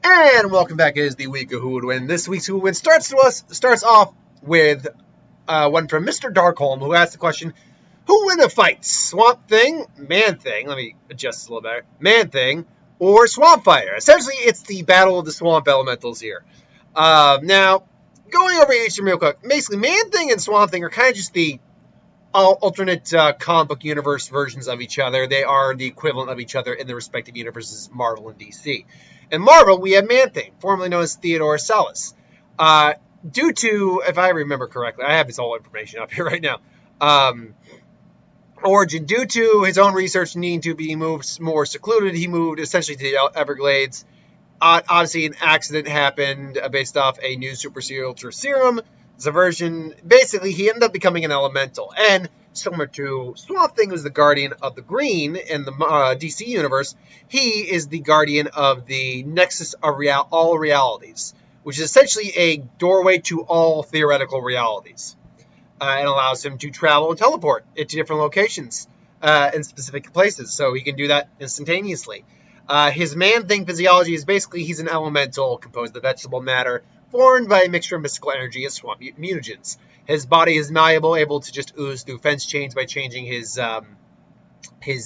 And welcome back. It is the week of Who Would Win. This week's Who Would Win starts off with one from Mr. Darkholm, who asked the question, who would win a fight? Swamp Thing, Man Thing, let me adjust this a little better, Man Thing, or Swampfire? Essentially, it's the battle of the swamp elementals here. Now, going over each of them real quick, basically, Man Thing and Swamp Thing are kind of just the alternate comic book universe versions of each other. They are the equivalent of each other in the respective universes, Marvel and DC. In Marvel, we have Man-Thing, formerly known as Theodore Sallis. Due to, if I remember correctly, I have his whole information up here right now, origin, due to his own research needing to be moved more secluded, he moved essentially to the Everglades. Obviously, an accident happened based off a new super serum. It's a version, basically, he ended up becoming an elemental. And similar to Swamp Thing, who's the guardian of the green in the DC universe, he is the guardian of the nexus of all realities, which is essentially a doorway to all theoretical realities. And allows him to travel and teleport into different locations in specific places, so he can do that instantaneously. His Man-Thing physiology is basically he's an elemental composed of vegetable matter, formed by a mixture of mystical energy and swamp mutagens. His body is malleable, able to just ooze through fence chains by changing his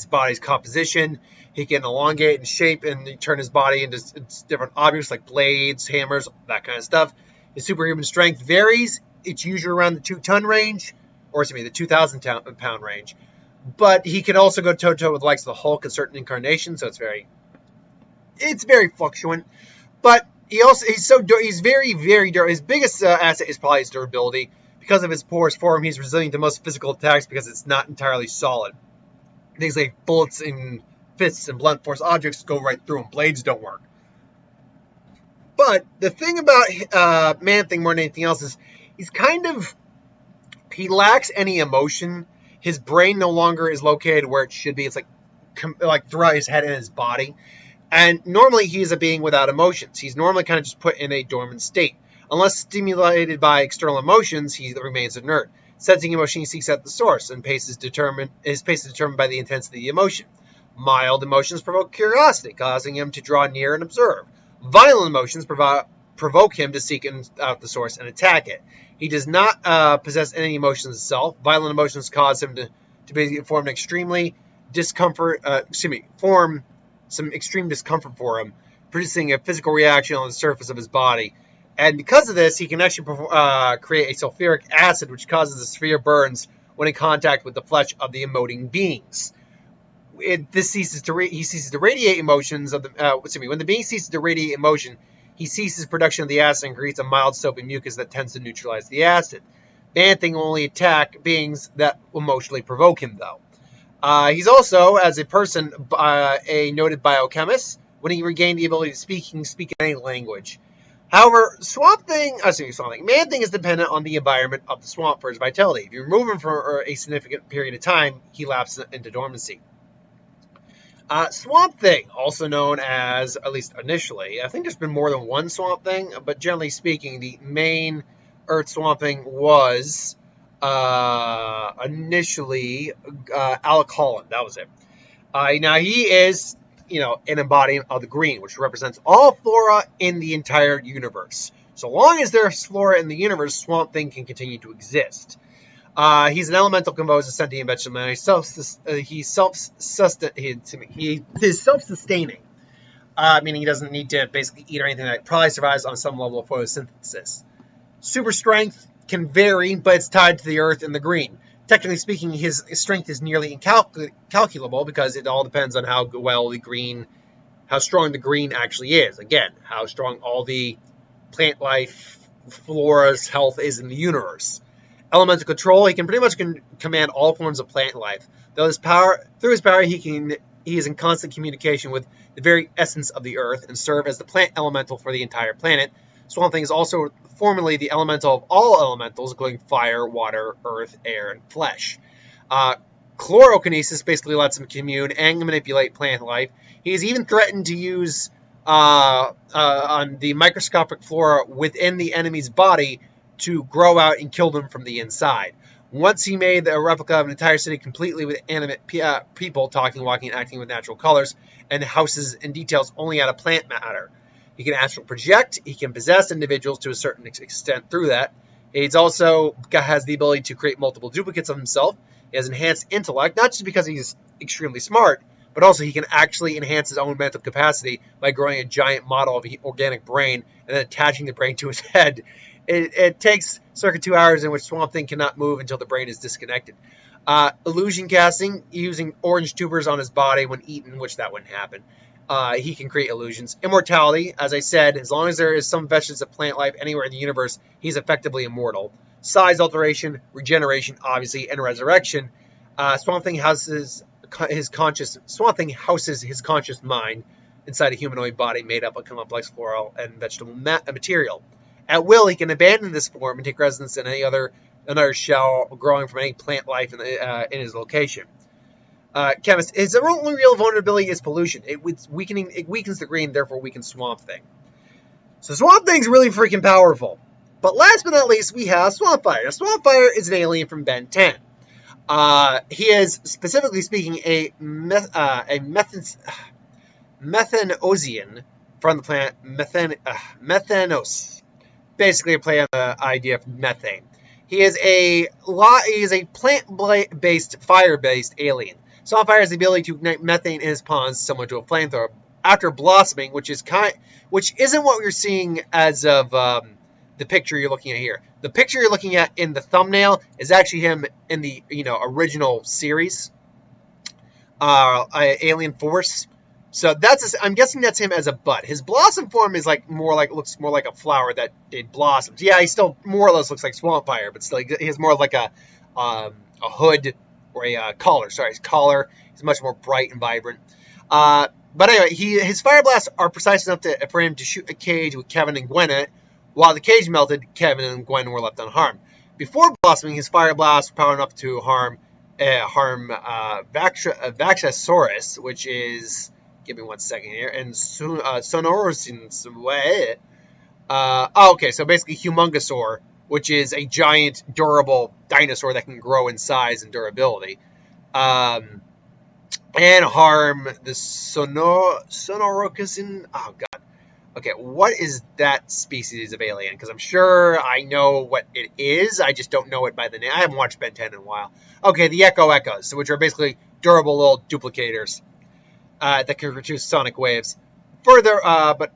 body's composition. He can elongate and shape and turn his body into different objects like blades, hammers, that kind of stuff. His superhuman strength varies. It's usually around the 2-ton range, or excuse me, the 2,000-pound range. But he can also go toe-to-toe with the likes of the Hulk in certain incarnations, so it's very fluctuant. But he's very, very durable. His biggest asset is probably his durability. Because of his porous form, he's resilient to most physical attacks because it's not entirely solid. Things like bullets and fists and blunt force objects go right through him. Blades don't work. But the thing about Man-Thing more than anything else is he lacks any emotion. His brain no longer is located where it should be. It's like throughout his head and his body. And normally he's a being without emotions. He's normally kind of just put in a dormant state. Unless stimulated by external emotions, he remains inert. Sensing emotion, he seeks out the source, and his pace is determined by the intensity of the emotion. Mild emotions provoke curiosity, causing him to draw near and observe. Violent emotions provoke him to seek out the source and attack it. He does not possess any emotions himself. Violent emotions cause him to basically form some extreme discomfort for him, producing a physical reaction on the surface of his body. And because of this, he can actually create a sulfuric acid, which causes the sphere burns when in contact with the flesh of the emoting beings. He ceases to radiate emotions when the being ceases to radiate emotion, he ceases production of the acid and creates a mild soapy mucus that tends to neutralize the acid. Man-Thing will only attack beings that emotionally provoke him, though. He's also, as a person, a noted biochemist. When he regained the ability to speak, he can speak in any language. However, Man-Thing is dependent on the environment of the swamp for his vitality. If you remove him for a significant period of time, he lapses into dormancy. Swamp Thing, also known as, at least initially, I think there's been more than one Swamp Thing, but generally speaking, the main Earth Swamp Thing was initially Alec Holland. That was it. Now he is, an embodiment of the green, which represents all flora in the entire universe. So long as there's flora in the universe, Swamp Thing can continue to exist. He's an elemental composed of sentient vegetable matter. He's self-sustaining, meaning he doesn't need to basically eat or anything. That probably survives on some level of photosynthesis. Super strength can vary, but it's tied to the earth and the green. Technically speaking, his strength is nearly incalculable because it all depends on how strong the green actually is. Again, how strong all the plant life, flora's health is in the universe. Elemental control, he can pretty much command all forms of plant life. Through his power, he is in constant communication with the very essence of the earth and serve as the plant elemental for the entire planet. Swamp Thing is also formerly the elemental of all elementals, including fire, water, earth, air, and flesh. Chlorokinesis basically lets him commune and manipulate plant life. He is even threatened to use on the microscopic flora within the enemy's body to grow out and kill them from the inside. Once he made a replica of an entire city completely with animate people, talking, walking, and acting with natural colors, and houses and details only out of plant matter. He can astral project. He can possess individuals to a certain extent through that. He's also has the ability to create multiple duplicates of himself. He has enhanced intellect, not just because he's extremely smart, but also he can actually enhance his own mental capacity by growing a giant model of an organic brain and then attaching the brain to his head. It takes circa 2 hours in which Swamp Thing cannot move until the brain is disconnected. Illusion casting, using orange tubers on his body when eaten, which that wouldn't happen. He can create illusions. Immortality, as I said, as long as there is some vestige of plant life anywhere in the universe, he's effectively immortal. Size alteration, regeneration, obviously, and resurrection. Swamp Thing houses his conscious mind inside a humanoid body made up of complex floral and vegetable material. At will, he can abandon this form and take residence in another shell growing from any plant life in his location. Chemist, his only real vulnerability is pollution. It weakens the green, therefore weakens Swamp Thing. So Swamp Thing's really freaking powerful. But last but not least, we have Swampfire. Now, Swampfire is an alien from Ben 10. He is, specifically speaking, a methanosian from the planet Methanos. Basically, a play on the idea of methane. He is a plant-based, fire-based alien. Swampfire has the ability to ignite methane in his ponds, similar to a flamethrower. After blossoming, which isn't what we're seeing as of the picture you're looking at here. The picture you're looking at in the thumbnail is actually him in the original series, Alien Force. So I'm guessing that's him as a bud. His blossom form is looks more like a flower that it blossoms. Yeah, he still more or less looks like Swampfire, but still he has more like a hood or a collar. Sorry, his collar is much more bright and vibrant. But anyway, his fire blasts are precise enough for him to shoot a cage with Kevin and Gwen in it. While the cage melted, Kevin and Gwen were left unharmed. Before blossoming, his fire blasts were powerful enough to harm Vaxasaurus, which is, give me 1 second here, and Sonorosins way. Okay, so basically Humongosaur, which is a giant, durable dinosaur that can grow in size and durability. And harm the Sonorocasin. Oh, God. Okay, what is that species of alien? Because I'm sure I know what it is. I just don't know it by the name. I haven't watched Ben 10 in a while. Okay, the Echoes, which are basically durable little duplicators that can produce sonic waves. Furthermore,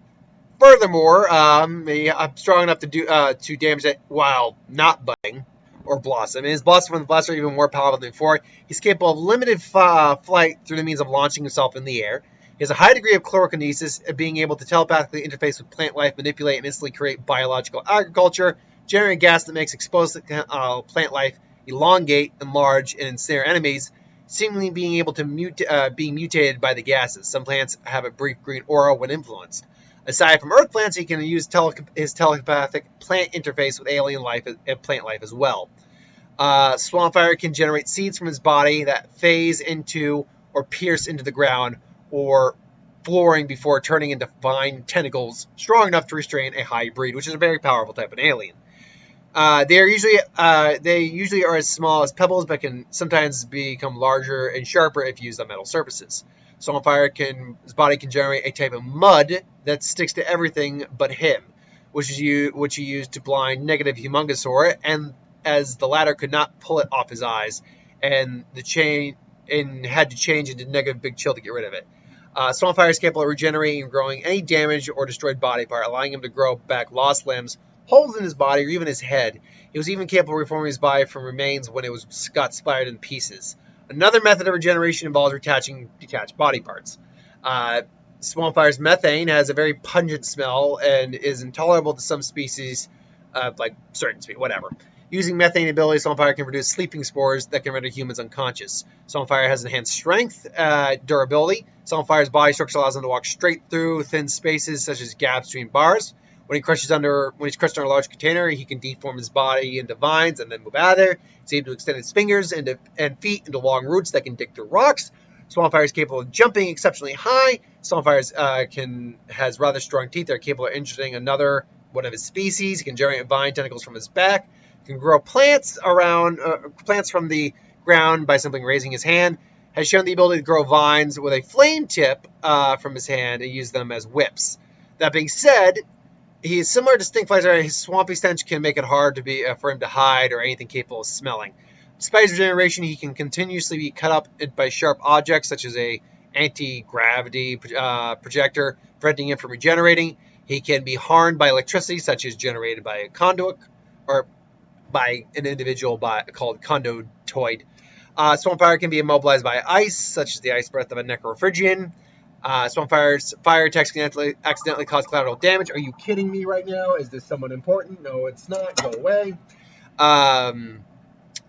I'm strong enough to damage it while not budding or blossom. And his blossom from the blast are even more powerful than before. He's capable of limited flight through the means of launching himself in the air. He has a high degree of chlorokinesis, being able to telepathically interface with plant life, manipulate, and instantly create biological agriculture, generate a gas that makes exposed plant life elongate, enlarge, and ensnare enemies, seemingly being able to being mutated by the gases. Some plants have a brief green aura when influenced. Aside from earth plants, he can use his telepathic plant interface with alien life and plant life as well. Swampfire can generate seeds from his body that phase into or pierce into the ground or flooring before turning into fine tentacles strong enough to restrain a hybrid, which is a very powerful type of alien. They usually are as small as pebbles, but can sometimes become larger and sharper if used on metal surfaces. His body can generate a type of mud that sticks to everything but him, which he used to blind negative Humongosaur, and as the latter could not pull it off his eyes, and had to change into negative Big Chill to get rid of it. Swampfire is capable of regenerating and growing any damaged or destroyed body part, allowing him to grow back lost limbs, holes in his body, or even his head. He was even capable of reforming his body from remains when it got splattered in pieces. Another method of regeneration involves retaching detached body parts. Swampfire's methane has a very pungent smell and is intolerable to some species, like certain species, whatever. Using methane abilities, Swampfire can produce sleeping spores that can render humans unconscious. Swampfire has enhanced strength, durability. Swampfire's body structure allows him to walk straight through thin spaces, such as gaps between bars. When he's crushed under a large container, he can deform his body into vines and then move out of there. He's able to extend his fingers and feet into long roots that can dig through rocks. Swampfire is capable of jumping exceptionally high. Swampfire has rather strong teeth that are capable of injuring another one of his species. He can generate vine tentacles from his back. He can grow plants from the ground by simply raising his hand. Has shown the ability to grow vines with a flame tip from his hand and use them as whips. That being said, he is similar to Stinkflies. His swampy stench can make it hard for him to hide or anything capable of smelling. Despite his regeneration, he can continuously be cut up by sharp objects such as a anti-gravity projector, preventing him from regenerating. He can be harmed by electricity, such as generated by a conduit or by an individual called conduitoid. Swampfire can be immobilized by ice, such as the ice breath of a necrophrygian. Swampfire's fire attacks can accidentally cause collateral damage. Are you kidding me right now? Is this someone important? No, it's not. Go away.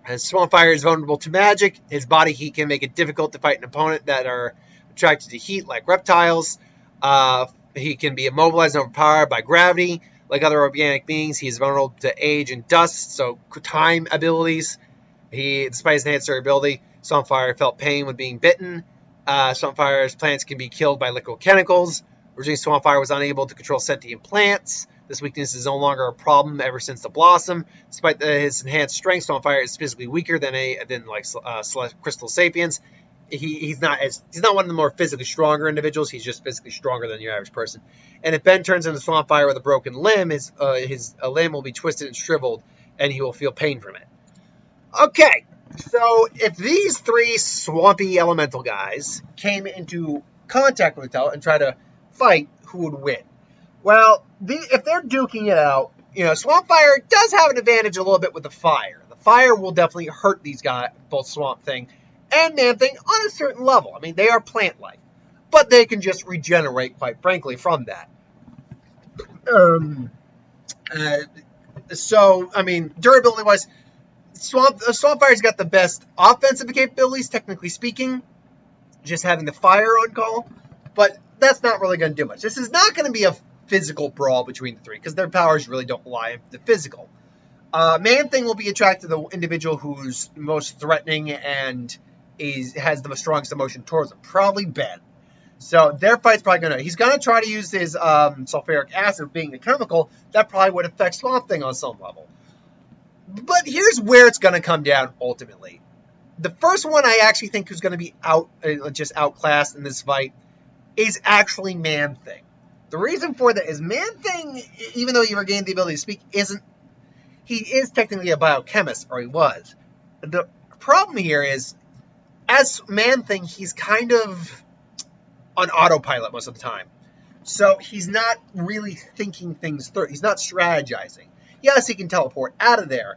As Swampfire is vulnerable to magic, his body heat can make it difficult to fight an opponent that are attracted to heat, like reptiles. He can be immobilized and overpowered by gravity. Like other organic beings, he is vulnerable to age and dust, so time abilities. Despite his enhanced durability, Swampfire felt pain when being bitten. Swampfire's plants can be killed by liquid chemicals. Originally, Swampfire was unable to control sentient plants. This weakness is no longer a problem ever since the Blossom. Despite his enhanced strength, Swampfire is physically weaker than Crystal Sapiens. He's not one of the more physically stronger individuals. He's just physically stronger than your average person. And if Ben turns into Swampfire with a broken limb, his limb will be twisted and shriveled, and he will feel pain from it. Okay, so if these three swampy elemental guys came into contact with each other and tried to fight, who would win? Well, if they're duking it out, Swampfire does have an advantage a little bit with the fire. The fire will definitely hurt these guys, both Swamp Thing and Man Thing, on a certain level. I mean, they are plant-like, but they can just regenerate, quite frankly, from that. Durability-wise, Swampfire's got the best offensive capabilities, technically speaking, just having the fire on call, but that's not really going to do much. This is not going to be a physical brawl between the three, because their powers really don't lie in the physical. Man Thing will be attracted to the individual who's most threatening and has the strongest emotion towards him, probably Ben. So their fight's probably he's going to try to use his sulfuric acid being a chemical. That probably would affect Swamp Thing on some level. But here's where it's going to come down ultimately. The first one I actually think who's going to be outclassed in this fight is actually Man Thing. The reason for that is Man Thing, even though he regained the ability to speak, he is technically a biochemist, or he was. The problem here is, as Man Thing, he's kind of on autopilot most of the time. So he's not really thinking things through. He's not strategizing. Yes, he can teleport out of there,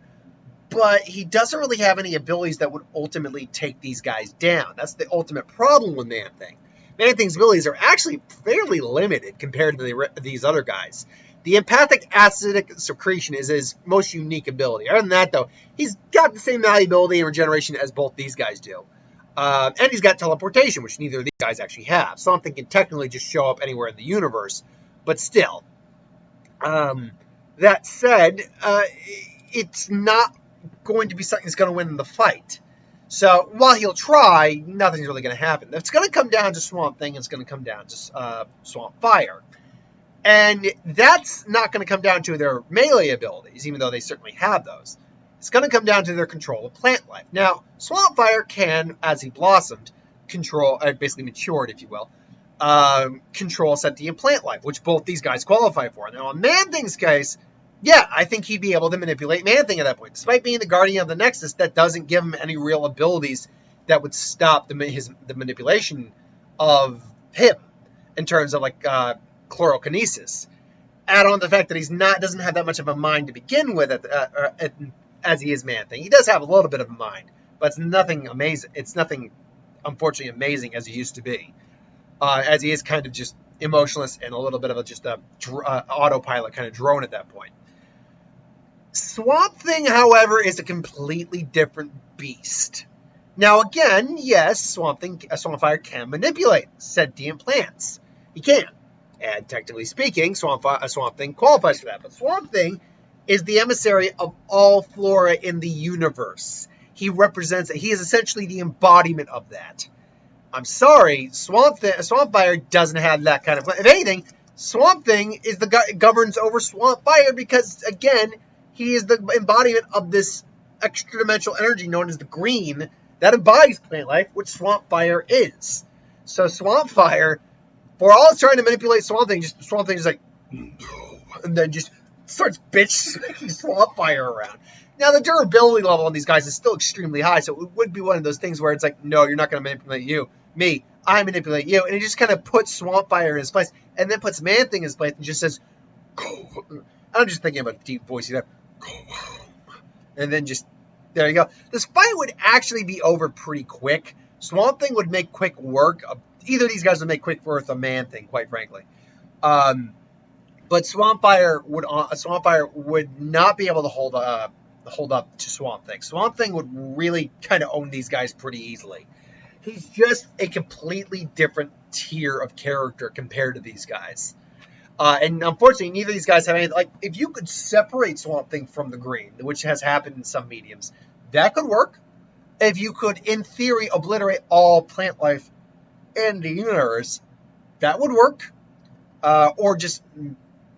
but he doesn't really have any abilities that would ultimately take these guys down. That's the ultimate problem with Man Thing. Man Thing's abilities are actually fairly limited compared to these other guys. The empathic acidic secretion is his most unique ability. Other than that, though, he's got the same malleability and regeneration as both these guys do. And he's got teleportation, which neither of these guys actually have. Something can technically just show up anywhere in the universe, but still. That said, it's not going to be something that's going to win in the fight. So while he'll try, nothing's really going to happen. It's going to come down to Swamp Thing. It's going to come down to Swampfire. And that's not going to come down to their melee abilities, even though they certainly have those. It's going to come down to their control of plant life. Now, Swampfire can, as he blossomed, basically matured, if you will, control sentient plant life, which both these guys qualify for. Now, in Man Thing's case, yeah, I think he'd be able to manipulate Man Thing at that point. Despite being the guardian of the Nexus, that doesn't give him any real abilities that would stop the manipulation of him in terms of chlorokinesis. Add on the fact that doesn't have that much of a mind to begin with as he is Man Thing. He does have a little bit of a mind, but it's nothing amazing. It's nothing, unfortunately, amazing as he used to be. As he is kind of just emotionless and a little bit of a autopilot kind of drone at that point. Swamp Thing, however, is a completely different beast. Now, again, yes, Swampfire can manipulate sentient plants. He can. And technically speaking, Swamp Thing qualifies for that. But Swamp Thing is the emissary of all flora in the universe. He is essentially the embodiment of that. I'm sorry, Swampfire doesn't have that kind of... If anything, Swamp Thing is governs over Swampfire because, again, he is the embodiment of this extra-dimensional energy known as the green that embodies plant life, which Swampfire is. So Swampfire For all it's trying to manipulate Swamp Thing, just Swamp Thing is like, and then just starts bitch smacking Swampfire around. Now, the durability level on these guys is still extremely high, so it would be one of those things where it's like, no, you're not going to manipulate me, I manipulate you. And it just kind of puts Swampfire in his place, and then puts Man-Thing in his place, and just says, go. I'm just thinking about a deep voice, go home. And then just, there you go. This fight would actually be over pretty quick. Swamp Thing would make quick work. Either of these guys would make quick work of Man-Thing, quite frankly. But Swampfire would not be able to hold up to Swamp Thing. Swamp Thing would really kind of own these guys pretty easily. He's just a completely different tier of character compared to these guys. And unfortunately, neither of these guys have anything. Like, if you could separate Swamp Thing from the green, which has happened in some mediums, that could work. If you could, in theory, obliterate all plant life in the universe, that would work. Or just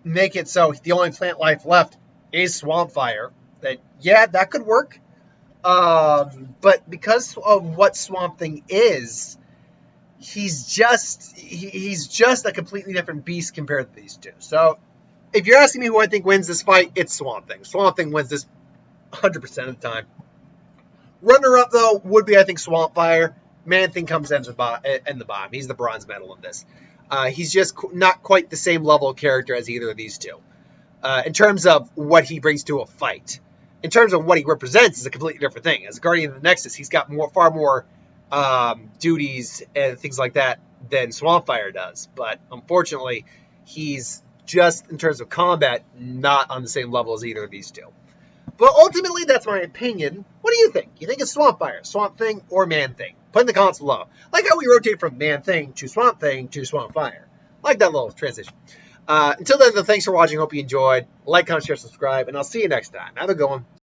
make it so the only plant life left is Swampfire. That could work. But because of what Swamp Thing is, he's just a completely different beast compared to these two. So, if you're asking me who I think wins this fight, it's Swamp Thing. Swamp Thing wins this 100% of the time. Runner-up, though, would be, I think, Swampfire. Man-Thing comes in the bottom. He's the bronze medal in this. He's just not quite the same level of character as either of these two. In terms of what he brings to a fight. In terms of what he represents is a completely different thing. As a Guardian of the Nexus, he's got far more duties and things like that than Swampfire does. But unfortunately, he's just, in terms of combat, not on the same level as either of these two. But ultimately, that's my opinion. What do you think? You think it's Swampfire, Swamp Thing, or Man-Thing? Put in the comments below. Like how we rotate from Man-Thing to Swampfire. Like that little transition. Until then, though, thanks for watching. Hope you enjoyed. Like, comment, share, subscribe, and I'll see you next time. Have a good one.